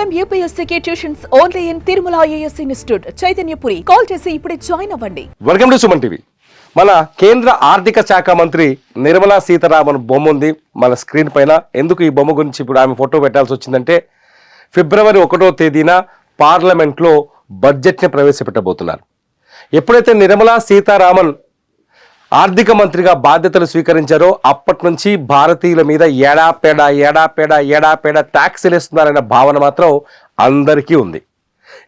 IIM UPSC tuitions only in Tirumala IAS institute Chaitanyapuri. Call చేసి ఇప్పుడే join అవ్వండి. Welcome to Suman TV. మన కేంద్ర ఆర్థిక శాఖ మంత్రి నిర్మలా సీతారామన్ బొమ్మ ఉంది మన స్క్రీన్ పైన. ఎందుకు ఈ బొమ్మ గురించి ఇప్పుడు ఆమె ఫోటో పెట్టాల్సి వచ్చిందంటే, ఫిబ్రవరి 1వ తేదీన పార్లమెంట్లో బడ్జెట్ని ప్రవేశపెట్టబోతున్నారు. ఎప్పుడైతే నిర్మలా సీతారామన్ ఆర్థిక మంత్రిగా బాధ్యతలు స్వీకరించారో అప్పటి నుంచి భారతీయుల మీద ఏడాపేడ ట్యాక్స్లు వేస్తున్నారనే భావన మాత్రం అందరికీ ఉంది.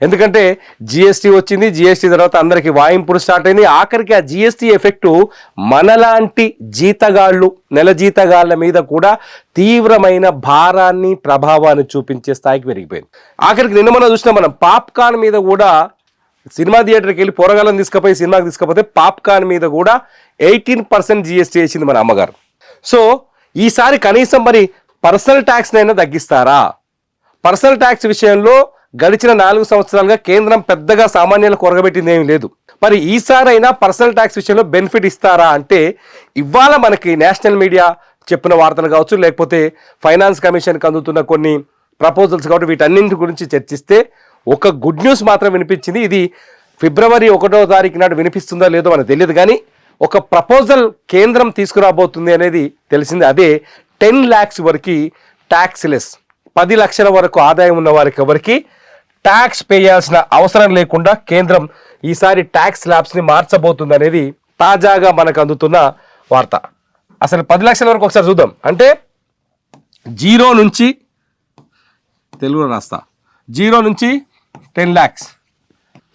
ఎందుకంటే జిఎస్టీ వచ్చింది, జిఎస్టీ తర్వాత అందరికీ వాయింపులు స్టార్ట్ అయింది. ఆఖరికి ఆ జిఎస్టీ ఎఫెక్టు మనలాంటి జీతగాళ్ళు, నెల జీతగాళ్ళ మీద కూడా తీవ్రమైన భారాన్ని, ప్రభావాన్ని చూపించే స్థాయికి పెరిగిపోయింది. ఆఖరికి నిన్న మనం చూసినా, మనం పాప్కార్న్ మీద కూడా సినిమా థియేటర్కి వెళ్ళి పోరగాళ్ళని తీసుకుపోయి సినిమాకి తీసుకపోతే పాప్కార్న్ మీద కూడా 18% జిఎస్టీ వేసింది మన అమ్మగారు. సో ఈసారి కనీసం మరి పర్సనల్ ట్యాక్స్ అయినా తగ్గిస్తారా? పర్సనల్ ట్యాక్స్ విషయంలో గడిచిన 4 సంవత్సరాలుగా కేంద్రం పెద్దగా సామాన్యులకు కొరగబెట్టింది ఏమీ లేదు. మరి ఈసారైనా పర్సనల్ ట్యాక్స్ విషయంలో బెనిఫిట్ ఇస్తారా అంటే, ఇవాళ మనకి నేషనల్ మీడియా చెప్పిన వార్తలు కావచ్చు, లేకపోతే ఫైనాన్స్ కమిషన్కి అందుతున్న కొన్ని ప్రపోజల్స్ కాబట్టి వీటన్నింటి గురించి చర్చిస్తే ఒక గుడ్ న్యూస్ మాత్రం వినిపించింది. ఇది ఫిబ్రవరి 1వ తారీఖు నాడు వినిపిస్తుందో లేదో మనకు తెలియదు, కానీ ఒక ప్రపోజల్ కేంద్రం తీసుకురాబోతుంది అనేది తెలిసింది. అదే 10 lakhs వరకు ట్యాక్స్ లెస్, 10 లక్షల వరకు ఆదాయం ఉన్న వారికి ఎవరికి ట్యాక్స్ పే చేయాల్సిన అవసరం లేకుండా కేంద్రం ఈసారి ట్యాక్స్ స్లాబ్స్ని మార్చబోతుంది అనేది తాజాగా మనకు అందుతున్న వార్త. అసలు 10 లక్షల వరకు ఒకసారి చూద్దాం. అంటే 0 నుంచి, తెలుగులో రాస్తా, 0 నుంచి 10 lakhs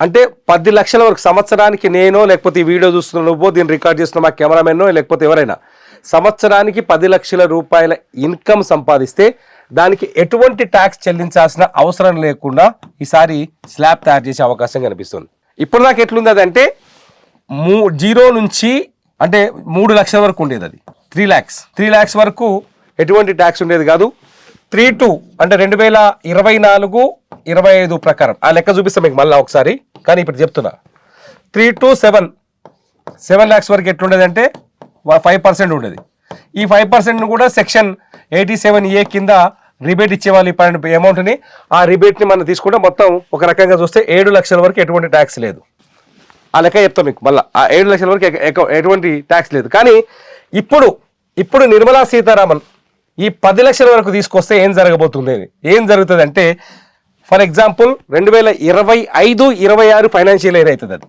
అంటే 10 లక్షల వరకు సంవత్సరానికి. నేనో లేకపోతే ఈ వీడియో చూస్తున్న నువ్వో, దీన్ని రికార్డ్ చేస్తున్న మా కెమెరామెన్నో, లేకపోతే ఎవరైనా సంవత్సరానికి 10 లక్షల రూపాయల ఇన్కమ్ సంపాదిస్తే దానికి ఎటువంటి ట్యాక్స్ చెల్లించాల్సిన అవసరం లేకుండా ఈసారి స్లాబ్ తయారు చేసే అవకాశం కనిపిస్తుంది. ఇప్పుడు నాకు ఎట్లుంది అదంటే, 0 నుంచి అంటే 3 లక్షల వరకు ఉండేది, అది 3 lakhs వరకు ఎటువంటి ట్యాక్స్ ఉండేది కాదు. 3 అంటే 2024-25 ప్రకారం ఆ లెక్క చూపిస్తాం మీకు మళ్ళీ ఒకసారి, కానీ ఇప్పుడు చెప్తున్నా 3 to 7 lakhs వరకు ఎట్లుండేది అంటే 5% ఉండేది. ఈ 5% కూడా సెక్షన్ 87A కింద రిబేట్ ఇచ్చేవాళ్ళు ఈ అమౌంట్ని. ఆ రిబేట్ని మనం తీసుకుంటే మొత్తం ఒక రకంగా చూస్తే 7 లక్షల వరకు ఎటువంటి ట్యాక్స్ లేదు. ఆ లెక్క చెప్తాం మీకు మళ్ళీ. ఆ 7 లక్షల వరకు ఎటువంటి ట్యాక్స్ లేదు. కానీ ఇప్పుడు నిర్మలా సీతారామన్ ఈ 10 లక్షల వరకు తీసుకొస్తే ఏం జరగబోతుంది, ఏం జరుగుతుంది అంటే, ఫర్ ఎగ్జాంపుల్ 2025-26 ఫైనాన్షియల్ ఇయర్ అవుతుంది. అది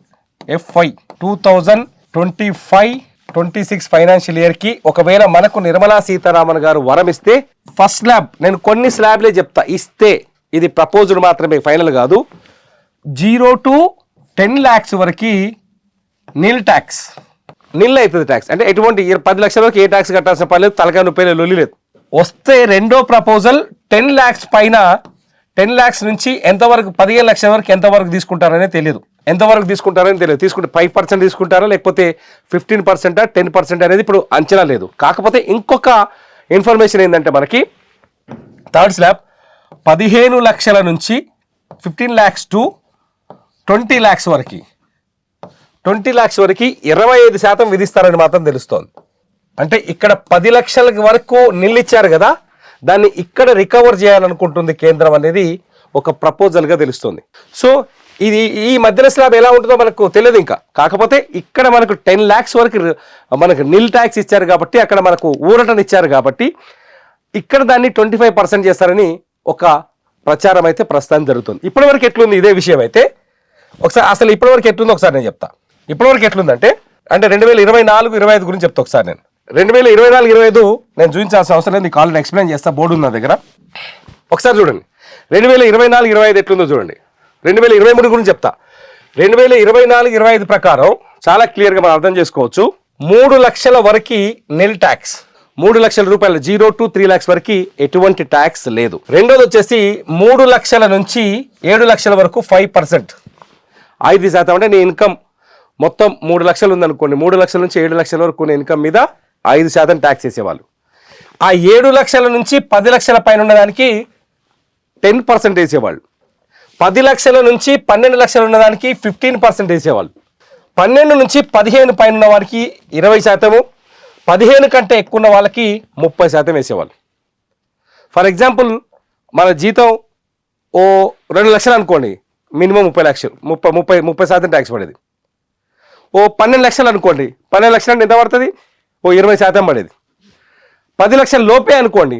FY 2025-26 ఫైనాన్షియల్ ఇయర్కి ఒకవేళ మనకు నిర్మలా సీతారామన్ గారు వరం ఇస్తే, ఫస్ట్ స్లాబ్, నేను కొన్ని స్లాబ్లే చెప్తా, ఇస్తే ఇది ప్రపోజల్ మాత్రమే, ఫైనల్ కాదు, 0 to 10 lakhs వరకు నిల్ ట్యాక్స్, నిల్ అవుతుంది ట్యాక్స్. అంటే ఎటువంటి 10 లక్షల వరకు ఏ ట్యాక్స్ కట్టాల్సిన పని లేదు, తలకాయ నొప్పి లొల్లి లేదు. వస్తే రెండో ప్రపోజల్ 10 lakhs పైన, 10 lakhs నుంచి ఎంతవరకు, 15 లక్షల వరకు ఎంతవరకు తీసుకుంటారనే తెలియదు. తీసుకుంటే 5% తీసుకుంటారా, లేకపోతే 15%, 10% అనేది ఇప్పుడు అంచనా లేదు. కాకపోతే ఇంకొక ఇన్ఫర్మేషన్ ఏంటంటే, మనకి థర్డ్ స్లాబ్ 15 లక్షల నుంచి 15 lakhs to 20 lakhs వరకు, 20 lakhs వరకు 25% విధిస్తారని మాత్రం తెలుస్తోంది. అంటే ఇక్కడ 10 లక్షల వరకు నిల్లిచ్చారు కదా, దాన్ని ఇక్కడ రికవర్ చేయాలనుకుంటుంది కేంద్రం అనేది ఒక ప్రపోజల్గా తెలుస్తుంది. సో ఇది ఈ మధ్యలో స్లాబ్ ఎలా ఉంటుందో మనకు తెలియదు ఇంకా. కాకపోతే ఇక్కడ మనకు 10 lakhs వరకు మనకు నిల్ ట్యాక్స్ ఇచ్చారు కాబట్టి, అక్కడ మనకు ఊరటనిచ్చారు కాబట్టి, ఇక్కడ దాన్ని 25% చేస్తారని ఒక ప్రచారం అయితే ప్రస్తుతం జరుగుతుంది. ఇప్పటివరకు ఎట్లుంది ఇదే విషయం అయితే, ఒకసారి అసలు ఇప్పటివరకు ఎట్లుందో ఒకసారి నేను చెప్తా. ఇప్పటివరకు ఎట్లుందంటే, 2024-25 గురించి చెప్తా ఒకసారి. నేను 2024-25 నేను చూపించాల్సిన అవసరం లేదు, నీకు ఆల్రెడీ ఎక్స్ప్లెయిన్ చేస్తా, బోర్డు ఉంది నా దగ్గర. ఒకసారి చూడండి 2024-25 ఎట్లుందో చూడండి. 2023 గురించి చెప్తా. 2024-25 ప్రకారం చాలా క్లియర్గా మనం అర్థం చేసుకోవచ్చు. 3 లక్షల వరకు నిల్ ట్యాక్స్, 3 లక్షల రూపాయలు, 0 to 3 lakhs వరకు ఎటువంటి ట్యాక్స్ లేదు. రెండోది వచ్చేసి 3 లక్షల నుంచి 7 లక్షల వరకు 5%, 5% అంటే నీ ఇన్కమ్ మొత్తం 3 లక్షలు ఉందనుకోండి, 3 లక్షల నుంచి 7 లక్షల వరకు ఉన్న ఇన్కమ్ మీద 5% ట్యాక్స్ వేసేవాళ్ళు. ఆ 7 లక్షల నుంచి 10 లక్షల పైన ఉన్నదానికి 10% వేసేవాళ్ళు. 10 లక్షల నుంచి 12 లక్షలు ఉన్నదానికి 15% వేసేవాళ్ళు. 12 నుంచి 15 పైన ఉన్న వారికి 20%, 15 కంటే ఎక్కువ ఉన్న వాళ్ళకి 30% వేసేవాళ్ళు. ఫర్ ఎగ్జాంపుల్ మన జీతం ఓ 2 లక్షలు అనుకోండి, మినిమం 30 లక్షలు, 30% ట్యాక్స్ పడేది. ఓ 12 లక్షలు అనుకోండి, 12 లక్షలు అంటే ఎంత పడుతుంది? ఓ 20% పడేది. 10 లక్షల లోపే అనుకోండి,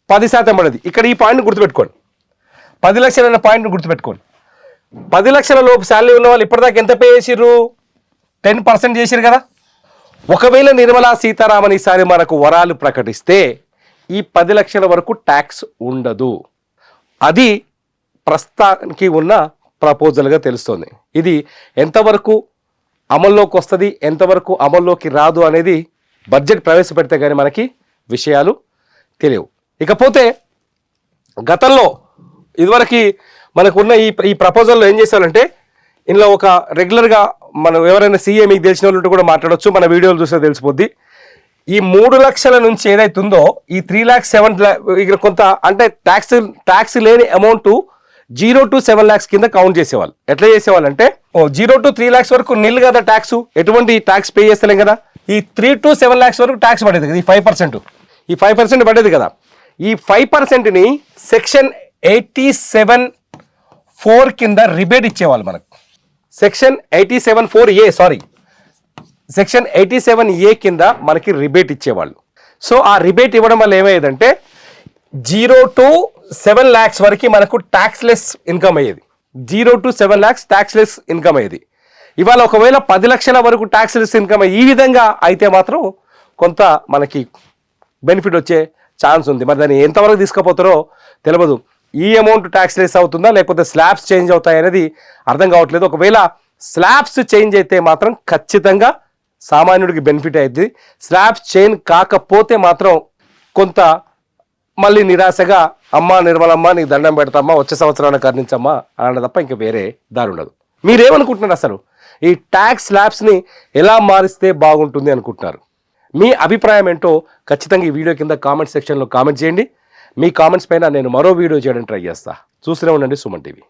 10% పడేది. ఇక్కడ ఈ పాయింట్ని గుర్తుపెట్టుకోండి, 10 లక్షలు అనే పాయింట్ని గుర్తుపెట్టుకోండి. 10 లక్షల లోపు శాలరీ ఉన్న వాళ్ళు ఇప్పటిదాకా ఎంత పే చేసిర్రు? 10% చేసిరు కదా. ఒకవేళ నిర్మలా సీతారామన్ ఈసారి మనకు వరాలు ప్రకటిస్తే ఈ 10 లక్షల వరకు ట్యాక్స్ ఉండదు. అది ప్రస్తుతానికి ఉన్న ప్రపోజల్గా తెలుస్తోంది. ఇది ఎంతవరకు అమల్లోకి వస్తుంది, ఎంతవరకు అమల్లోకి రాదు అనేది బడ్జెట్ ప్రవేశపెడితే కానీ మనకి విషయాలు తెలియవు. ఇకపోతే గతంలో ఇదివరకు మనకు ఉన్న ఈ ప్రపోజల్లో ఏం చేశారంటే, ఇందులో ఒక రెగ్యులర్గా మనం ఎవరైనా సీఏ మీకు తెలిసిన వాళ్ళు కూడా మాట్లాడవచ్చు, మన వీడియోలు చూస్తే తెలిసిపోద్ది. ఈ 3 లక్షల నుంచి ఏదైతే ఉందో ఈ 3 lakhs 7 lakhs ఇక్కడ కొంత అంటే ట్యాక్స్ లేని అమౌంట్ 0 to 7 lakhs కింద కౌంట్ చేసేవాళ్ళు. ఎట్లా చేసేవాళ్ళు అంటే 0 to 3 lakhs వరకు నిల్ కదా ట్యాక్స్, ఎటువంటి ట్యాక్స్ పే చేస్తలేం కదా. ఈ 3 to 7 lakhs వరకు ట్యాక్స్ పడేది కదా, ఈ 5% పడేది కదా. ఈ 5%ని సెక్షన్ 87(4) కింద రిబేట్ ఇచ్చేవాళ్ళు మనకు. సెక్షన్ 87(A) కింద మనకి రిబేట్ ఇచ్చేవాళ్ళు. సో ఆ రిబేట్ ఇవ్వడం వల్ల ఏమయ్యేదంటే 0 to 7 lakhs వరకు మనకు ట్యాక్స్లెస్ ఇన్కమ్ అయ్యేది. 0 to 7 lakhs ట్యాక్స్లెస్ ఇన్కమ్ అయ్యేది. ఇవాళ ఒకవేళ 10 లక్షల వరకు ట్యాక్స్లెస్ ఇన్కమ్ ఈ విధంగా అయితే మాత్రం కొంత మనకి బెనిఫిట్ వచ్చే ఛాన్స్ ఉంది. మరి దాన్ని ఎంతవరకు తీసుకుపోతారో తెలియదు. ఈ అమౌంట్ ట్యాక్స్లెస్ అవుతుందా లేకపోతే స్లాబ్స్ చేంజ్ అవుతాయి అనేది అర్థం కావట్లేదు. ఒకవేళ స్లాబ్స్ చేంజ్ అయితే మాత్రం ఖచ్చితంగా సామాన్యుడికి బెనిఫిట్ అవుతుంది. స్లాబ్స్ చేంజ్ కాకపోతే మాత్రం కొంత మళ్ళీ నిరాశగా అమ్మ నిర్మలమ్మ నీకు దండం పెడతామ్మా, వచ్చే సంవత్సరాన్ని కర్ణించమ్మా అన్న తప్ప ఇంకా వేరే దారి ఉండదు. మీరేమనుకుంటున్నారు అసలు ఈ ట్యాక్స్ స్లాబ్స్ని ఎలా మారిస్తే బాగుంటుంది అనుకుంటున్నారు? మీ అభిప్రాయం ఏంటో ఖచ్చితంగా ఈ వీడియో కింద కామెంట్ సెక్షన్లో కామెంట్ చేయండి. మీ కామెంట్స్ పైన నేను మరో వీడియో చేయడానికి ట్రై చేస్తా. చూస్తూనే ఉండండి సుమన్ టీవీ.